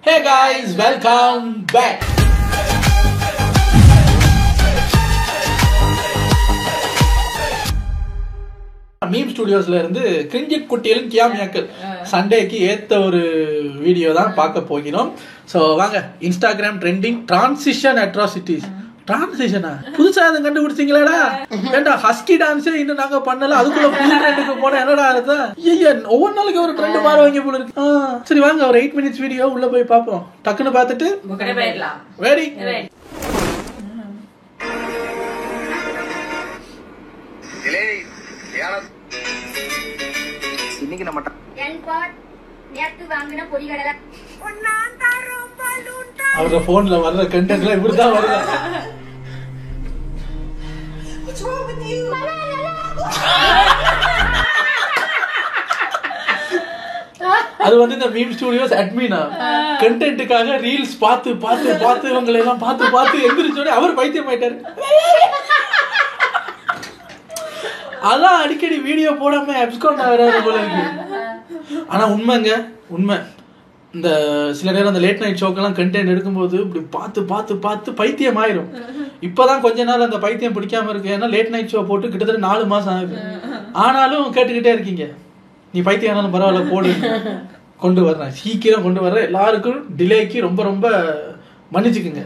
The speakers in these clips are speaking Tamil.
Hey guys, welcome back. Meme ஸ்டுடியோஸ்ல இருந்து கிரிஞ்சி குட்டியலும் கியாமியாக்கள் சண்டேக்கு ஏத்த ஒரு வீடியோ தான் பார்க்க போகிறோம். ஸோ வாங்க, இன்ஸ்டாகிராம் ட்ரெண்டிங் டிரான்சிஷன் அட்ராசிட்டிஸ். டிரான்சிஷனா புதுசா அதை கண்டுபிடிச்சிங்களா? ஏண்டா ஹஸ்கி டான்ஸே இன்னும் நாங்க பண்ணல, அதுக்குள்ள புது ட்ரெண்டுக்கு போன என்னடா இருந்தா ஒவ்வொரு நாளைக்கு ஒரு ட்ரெண்ட் மாறுவாங்க போல இருக்கு. சரி வாங்க, ஒரு 8 minutes வீடியோ உள்ள போய் பார்ப்போம். டக்குன்னு பார்த்துட்டு ரெடி. இன்னைக்கு நம்ம அவங்க போன்ல வர்ற கண்டென்ட்லாம் இப்படிதான் வருது. அது வந்து இந்த மீம் ஸ்டுடியோஸ் அட்மினா கண்டென்ட்டுக்காக ரீல்ஸ் பார்த்து பார்த்து பார்த்து இவங்களை எல்லாம் பார்த்து பார்த்து எந்திரிச்சோட அவர் பைத்தியம் ஆயிட்டாரு. அதான் அடிக்கடி வீடியோ போடாம அப்ஸ்கவுண்ட் ஆகிறாரு போல இருக்கு. ஆனா உண்மைங்க, உண்மை. இந்த சில நேரம் அந்த லேட் நைட் ஷோக்கெல்லாம் கண்டென்ட் எடுக்கும்போது இப்படி பார்த்து பார்த்து பார்த்து பைத்தியம் ஆயிரும். இப்பதான் கொஞ்ச நாள் அந்த பைத்தியம் பிடிக்காம இருக்கு. ஏன்னா லேட் நைட் ஷோ போட்டு கிட்டத்தட்ட 4 மாசம் ஆகுது. ஆனாலும் கேட்டுக்கிட்டே இருக்கீங்க, நீ பைத்தியம் ஆனாலும் பரவாயில்ல போடு, கொண்டு வர்றேன், சீக்கிரம் கொண்டு வர்றேன். எல்லாருக்கும் டிலேக்கு ரொம்ப ரொம்ப மன்னிச்சுக்குங்க.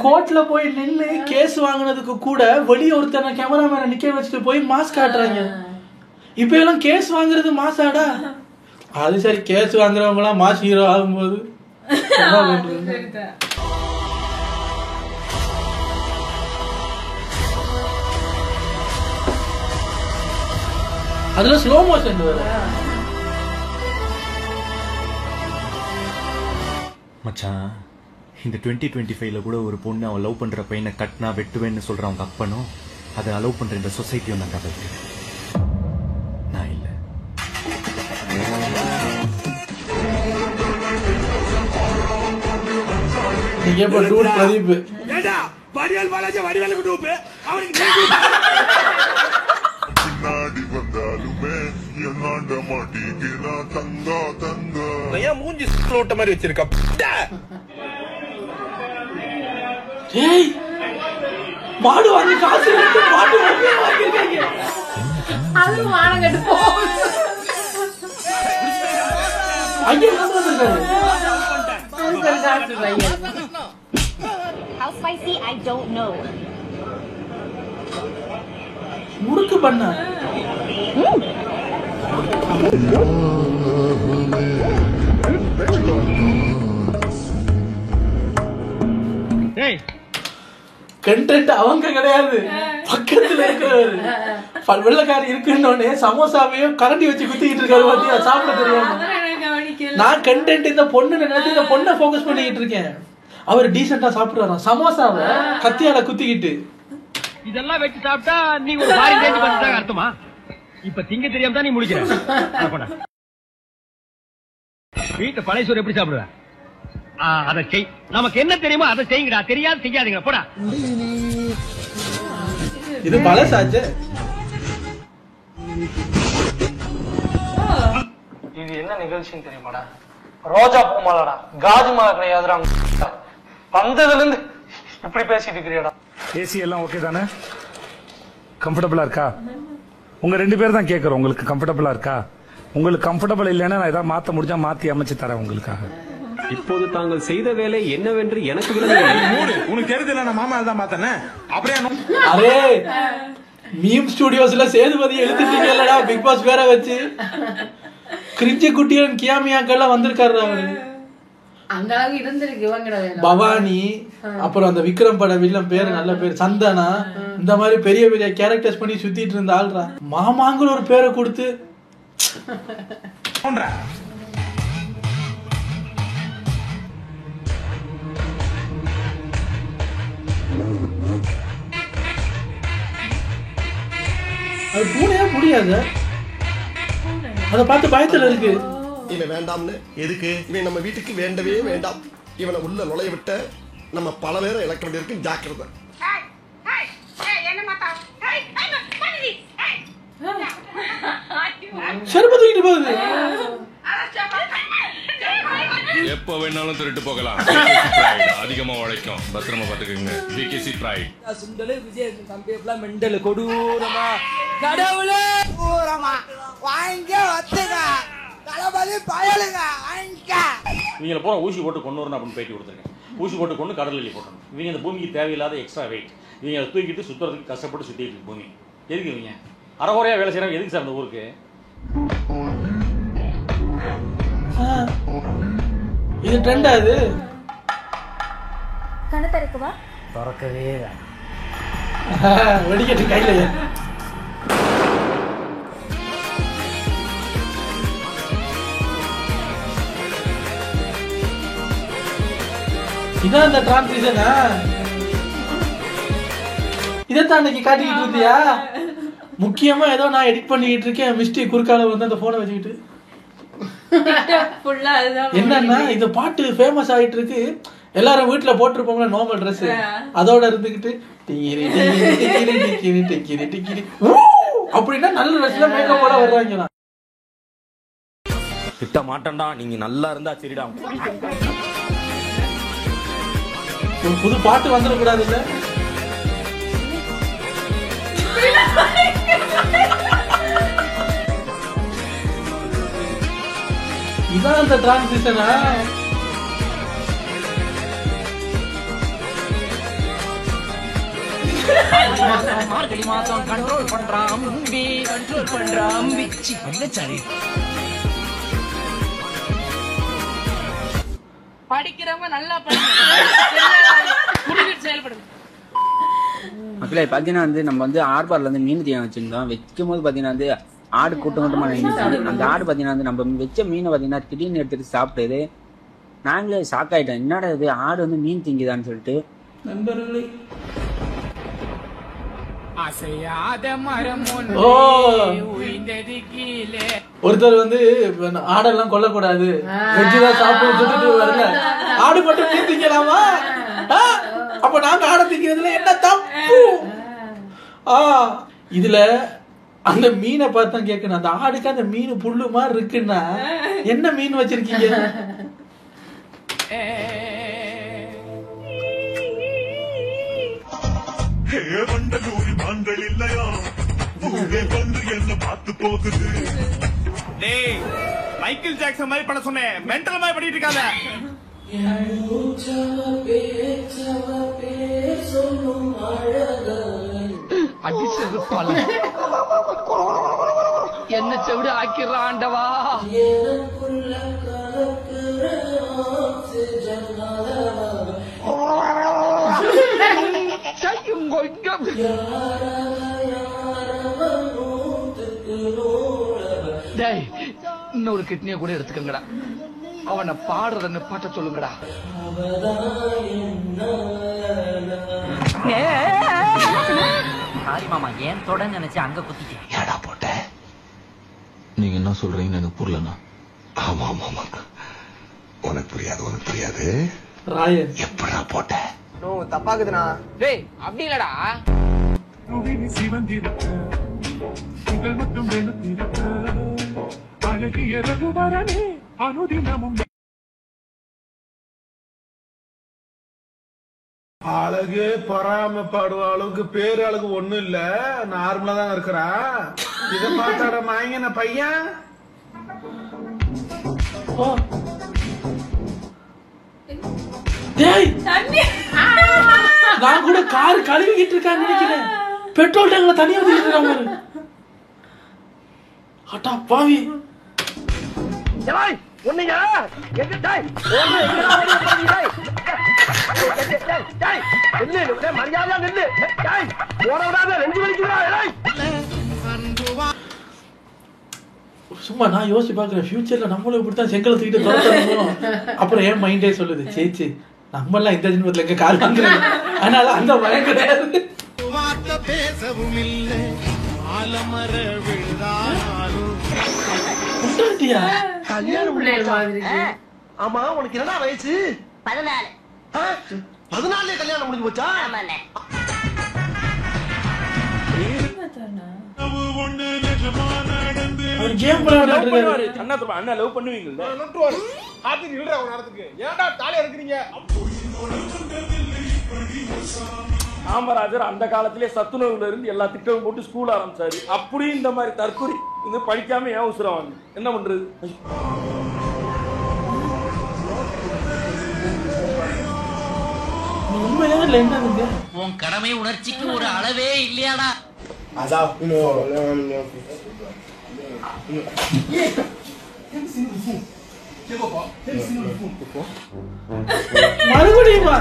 கோர்ட்ல போய் நின்று கேஸ் வாங்கினதுக்கு கூட வெளியே ஒருத்தனை கேமராமேனை நிக்க வச்சுட்டு போய் மாஸ் காட்டுறாங்க. இப்ப எல்லாம் கேஸ் வாங்குறது மாசாடா? அது சரி, கேஸ் வாங்குறவங்க எல்லாம் மாஸ் ஹீரோ ஆகும்போது அதுல ஸ்லோ மோஷன் வர. மச்சான், இந்த 2025ல கூட ஒரு பொண்ணு அவன் லவ் பண்ற பையனை கட்டினா வெட்டுவேன்னு சொல்ற அவங்க அப்பனும் அதை அலோவ் பண்ற இந்த சொசைட்டியும் நான் கவலை நான் இல்ல. நீங்க பிரதீப் மூஞ்சி ஓட்ட மாதிரி வச்சிருக்க. மாடு வாங்கி காசு மாடு வாங்கிருக்காங்க. அது மானம் கட்டு போ. ஐயா வந்திருக்காரு. How spicy? I don't know. முறுக்கு பண்ண. கண்டென்ட் அவங்க கிடையாது, பக்கத்துல இருக்கிறவர் வெள்ளக்காரி இருக்குன்னே சமோசாவையும் கரண்டி வச்சு குத்திக்கிட்டு இருக்காரு. பாத்தியா, சாப்பிட தெரியாம. நான் கண்டென்ட் இந்த பொண்ணு நினைச்சு இந்த பொண்ணை போக்கஸ் பண்ணிக்கிட்டு இருக்கேன். அவர் டீசெண்டா சாப்பிடுறாராம் சமோசாவை கத்தியால குத்திக்கிட்டு. இதெல்லாம் வச்சு சாப்பிட்டா நீ ஒரு பாரி ரேஞ்ச் பண்ணிட்டாங்க அர்த்தமா? இப்ப திங்க தெரியாம தான் நீ முடிக்கிற. வீட்டு பழைய சோறு எப்படி சாப்பிடுற? அதை செய். நமக்கு என்ன தெரியுமோ அதை செய்யுங்கடா, தெரியாது செய்யாதீங்க போடா. இது பழசாச்சு. இது என்ன நிகழ்ச்சின்னு தெரியுமாடா? ரோஜா பூ மாலடா, காஜு மாலை கிடையாதுடா. வந்ததுல இருந்து இப்படி பேசிட்டு இருக்கிறியடா. ஏசி எல்லாம் ஓகே தானே? கம்ஃபர்டபுளா இருக்கா? உங்க 2 பேர் தான் கேட்கறோம், உங்களுக்கு கம்ஃபர்டபுளா இருக்கா? உங்களுக்கு கம்ஃபர்டபுள் இல்லைன்னா நான் ஏதாவது மாத்த முடிஞ்சா மாத்தி அமைச்சு தரேன் உங்களுக்காக. இப்போது தாங்கள் செய்த வேலை என்னவென்று எனக்கு விளங்கவில்லை. உனக்கு தெரிஞ்சல, நான் மாமா தான் மாத்தனே. அப்படியே அரே மீம் ஸ்டுடியோஸ்ல சேதுபதி எழுத்துட்டீங்கல்லடா, பிக் பாஸ் வேற வச்சு. கிரிஞ்சி குட்டியன் கியாமியாக்கெல்லாம் வந்திருக்காரு அவரு. அங்களாக இருந்திருக்கு இவங்கட பவானி, அப்புறம் அந்த விக்ரம் பட வில்லன் பேரு நல்ல பேரு சந்தனா, இந்த மாதிரி பெரிய பெரிய கேரக்டர்ஸ் பண்ணி சுத்திட்டு இருந்த ஆள்ரா. மாமாங்கிற ஒரு பேரை கொடுத்து அது பூனையா முடியாது. அதை பார்த்து பயத்துல இருக்கு. இவன் வேண்டாம்னு. எதுக்கு? இவன் நம்ம வீட்டுக்கு வேண்டவே வேண்டாம். இவனை உள்ள நுழைய விட்ட நம்ம பல பேரை இழக்க வேண்டியிருக்கு, ஜாக்கிரதை. செருப்பு தூக்கிட்டு போகுது. எப்ப வேணாலும் திருட்டு போகலாம். அதிகமா உழைக்கும், பத்திரமா பாத்துக்கோங்க. பிகேசி பிரைட். சுண்டலு விஜய் தம்பியெல்லாம் மெண்டல் கொடூரமா கடவுளே பூரமா வாங்க வத்துங்க தலபதி பயலுங்க வாங்க. இவங்கள பூரா ஊசி போட்டு கொண்டு வரணும் அப்படின்னு பேட்டி கொடுத்துருக்கேன். ஊசி போட்டு கொண்டு கடலில் போட்டணும். இவங்க இந்த பூமிக்கு தேவையில்லாத எக்ஸ்ட்ரா வெயிட். இவங்க அதை தூக்கிட்டு சுற்றுறதுக்கு கஷ்டப்பட்டு சுற்றிட்டு இருக்கு பூமி. எதுக்கு இவங்க அறகுறையா வேலை செய்யறாங்க? எதுக்கு சார் அந்த ஊருக்கு? இது ட்ரெண்ட் அது. கண்ணு திறக்கவா? திறக்கவே வெடிக்கட்டு கையில. இதான் அந்த டிரான்சிஷனா? இதைத்தான் அன்னைக்கு காட்டிக்கிட்டு இருந்தியா? முக்கியமா ஏதோ நான் எடிட் பண்ணிக்கிட்டு இருக்கேன், மிஸ்டி குறுக்கால வந்து அந்த போனை வச்சுக்கிட்டு. என்னன்னா இந்த பாட்டு ஃபேமஸ் ஆயிட்டு இருக்கு, எல்லாரும் வீட்டுல போட்டிருப்போம்ல நார்மல் ட்ரெஸ், அதோட இருந்துகிட்டு அப்படின்னா நல்ல ட்ரெஸ்ல மேக்கப் போட வர்றாங்க. திட்ட மாட்டேன்டா, நீங்க நல்லா இருந்தா சரிடா. ஒரு புது பாட்டு வந்துடக்கூடாது இல்ல? இதான் அந்த டிரான்சிஷனா? மார்கழி மாசம் கண்ட்ரோல் பண்றான் அம்பி, கண்ட்ரோல் பண்றான் அம்பி. சரி படிக்கிறவங்க நல்லா படிங்க, செயல்படுங்க. மக்களே பாத்தீங்கன்னா வந்து நம்ம வந்து ஆர்பார்ல இருந்து மீன் தீயம் வச்சிருந்தோம். வைக்கும் போது பாத்தீங்கன்னா வந்து ஆடு கூட்டம் கூட்டமா நினைச்சு அந்த ஆடு பாத்தீங்கன்னா வந்து நம்ம வச்ச மீனை பாத்தீங்கன்னா திடீர்னு எடுத்துட்டு சாப்பிட்டது. நாங்களே ஷாக் ஆயிட்டோம், என்னடா இது ஆடு வந்து மீன் திங்குதான்னு சொல்லிட்டு. நண்பர்களே ஒருத்தர் வந்து ஆடெல்லாம் கொல்லக்கூடாது, வெஜ்ஜுதான் சாப்பிட்டு வரல, ஆடு மட்டும் மீன் திங்கலாமா? அப்ப நாங்க ஆடை திங்கிறதுல என்ன தப்பு? இதுல அந்த மீனை பார்த்தா கேட்கணும், அந்த ஆடுக்கு அந்த மீன் புல்லு மாதிரி இருக்குன்னா என்ன மீன் வச்சிருக்கீங்க? மைக்கேல் ஜாக்சன் மாதிரி பண்ண சொன்னேன், மென்டல் மாதிரி பண்ணிட்டு இருக்காங்க. என்ன செவிடு ஆக்கிடுறாண்டவா. இன்னொரு கிட்னியை கூட எடுத்துக்கங்கடா, அவனை பாடுறத நிப்பாட்ட சொல்லுங்கடா. சாரி மாமா, ஏன் தொட நினைச்சு அங்க குத்திட்டேன். ஏடா போட்ட? நீங்க என்ன சொல்றீங்கன்னு எனக்கு புரியலண்ணா. ஆமா ஆமா ஆமா, உனக்கு புரியாது, உனக்கு புரியாது. எப்படா போட்ட? தப்பாக்குதுண்ணா. டேய் அப்படி இல்லடா. அழகு பொறாமப்படுவ அளவுக்கு பேரு அழகு ஒண்ணும் இல்ல, நார்மலா தான் இருக்கிறா. இத பார்த்தாட மாயங்க பையன். நான் கூட கார் கழுவிக்கிட்டு இருக்கான்னு நினைக்கிறேன், பெட்ரோல் டேங்க்ல தனியா ஊத்திட்டு. அட்டா பாவி சும்மா நான் யோசிச்சு பாக்குறேன், ஃபியூச்சர்ல நம்மளும் இப்படித்தான் செங்கல் தூக்கிட்டு தோட்டணும். அப்புறம் ஏன் மைண்டே சொல்லுது, சேச்சு நம்ம எல்லாம் இந்த ஜென்மத்துல எங்க கார் வாங்குறோம், அதனால அந்த பயம் கிடையாது. பேசவும் இல்லை ஆலமர விழுதாலும். கல்யாணம். ஆமா உனக்கு என்னடா வயசு? 14. 14 கல்யாணம் முடிஞ்சு போச்சா? அவர் கேம் விளையாடிட்டு இருக்காரு. அண்ணா லவ் பண்ணுவீங்கல்ல? ஆத்தி நில்றா ஒரு நேரத்துக்கு. ஏன்டா தாலி எடுக்குறீங்க? காமராஜர் அந்த காலத்திலே சத்துணவுல இருந்து எல்லா திட்டமும் போட்டு ஸ்கூல் ஆரம்பிச்சாரு. அப்படியும் இந்த மாதிரி தற்கொலை இது படிக்காம ஏன் உசுரம் என்ன பண்றது? உன் கடமை உணர்ச்சிக்கு ஒரு அளவே இல்லையாடா? மறுபடியுமா?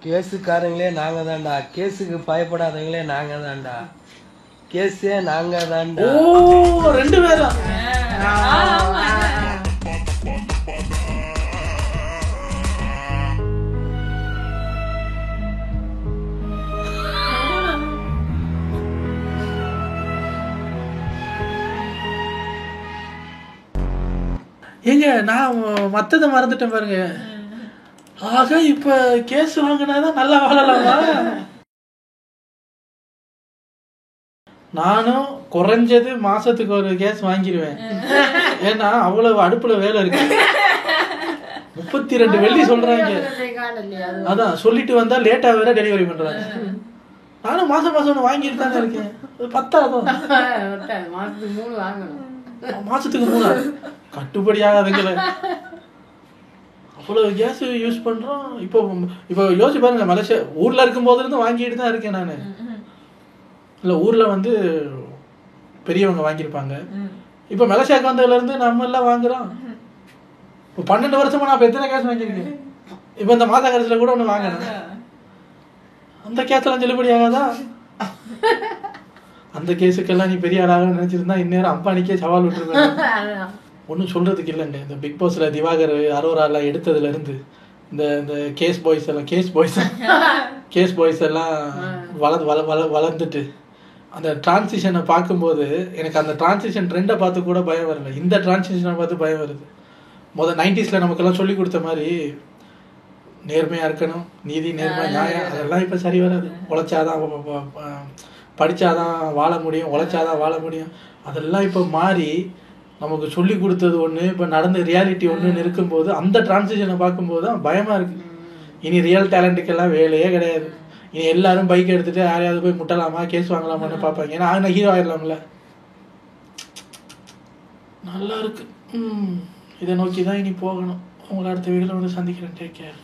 கேஸுக்காரங்களே நாங்க தான்டா, கேஸுக்கு பயப்படாதவங்களே நாங்க தான்டா, கேஸே நாங்க தான்டா. ஓ 2 பேரா? ஏங்க நான் மத்தத மறந்துட்டேன் பாருங்க. ஆக இப்ப கேஸ் வாங்கினாதான் நல்லா வாழலாமா? நானும் குறைஞ்சது மாசத்துக்கு ஒரு கேஸ் வாங்கிடுவேன். ஏன்னா அவ்வளவு அடுப்புல வேலை இருக்கு. 32 வெள்ளி சொல்றாங்க. அதான் சொல்லிட்டு வந்தா லேட்டா வேற டெலிவரி பண்றாங்க. நானும் மாசம் ஒண்ணு வாங்கிட்டு தானே இருக்கேன். பத்தாதோ? மாசத்துக்கு 3 கட்டுப்படி ஆகாதுங்கள. அவ்வளவு கேஸ் யூஸ் பண்றோம். இப்போ யோசிச்சு பாருங்க, மலேசியா ஊர்ல இருக்கும் போது இருந்து வாங்கிட்டு தான் இருக்கேன் நானு. இல்ல ஊர்ல வந்து பெரியவங்க வாங்கியிருப்பாங்க. இப்ப மலேசியாவுக்கு வந்ததுல இருந்து நம்ம எல்லாம் வாங்குறோம். இப்போ 12 வருஷமா நான் எத்தனை கேஸ் வாங்கியிருக்கேன். இப்ப இந்த மாத கடைசியில கூட ஒண்ணு வாங்கினேன். அந்த கேஸ்லாம் செல்லுபடி ஆகாதா? அந்த கேஸுக்கெல்லாம் நீ பெரிய ஆளாக நினைச்சிருந்தா இந்நேரம் அம்பானிக்கே சவால் விட்டுருவேன். ஒன்றும் சொல்றதுக்கு இல்லைங்க. இந்த பிக் பாஸ்ல திவாகர் அரோராலாம் எடுத்ததுல இருந்து இந்த கேஸ் பாய்ஸ் எல்லாம் வளர்ந்துட்டு அந்த டிரான்சிஷனை பார்க்கும்போது எனக்கு அந்த டிரான்சிஷன் ட்ரெண்டை பார்த்து கூட பயம் வரல. இந்த டிரான்சிஷனை பார்த்து பயம் வருது. 90s நமக்கெல்லாம் சொல்லி கொடுத்த மாதிரி நேர்மையா இருக்கணும், நீதி நேர்மை நியாயம், அதெல்லாம் இப்ப சரி வராது. உழைச்சாதான் படிச்சாதான் வாழ முடியும், உழைச்சாதான் வாழ முடியும். அதெல்லாம் இப்ப மாறி நமக்கு சொல்லி கொடுத்தது ஒண்ணு, இப்ப நடந்த ரியாலிட்டி ஒண்ணுன்னு இருக்கும்போது அந்த டிரான்சிஷனை பார்க்கும்போது தான் பயமா இருக்கு. இனி ரியல் டேலண்ட்டுக்கெல்லாம் வேலையே கிடையாது. இனி எல்லாரும் பைக் எடுத்துட்டு யாரையாவது போய் முட்டலாமா, கேஸ் வாங்கலாமான்னு பார்ப்பாங்க. ஏன்னா நான் ஹீரோ ஆயிடலாம்ல. நல்லா இருக்கு. இதை நோக்கி தான் இனி போகணும். உங்களை அடுத்த வீடியோல வந்து சந்திக்கிறேன். Take care.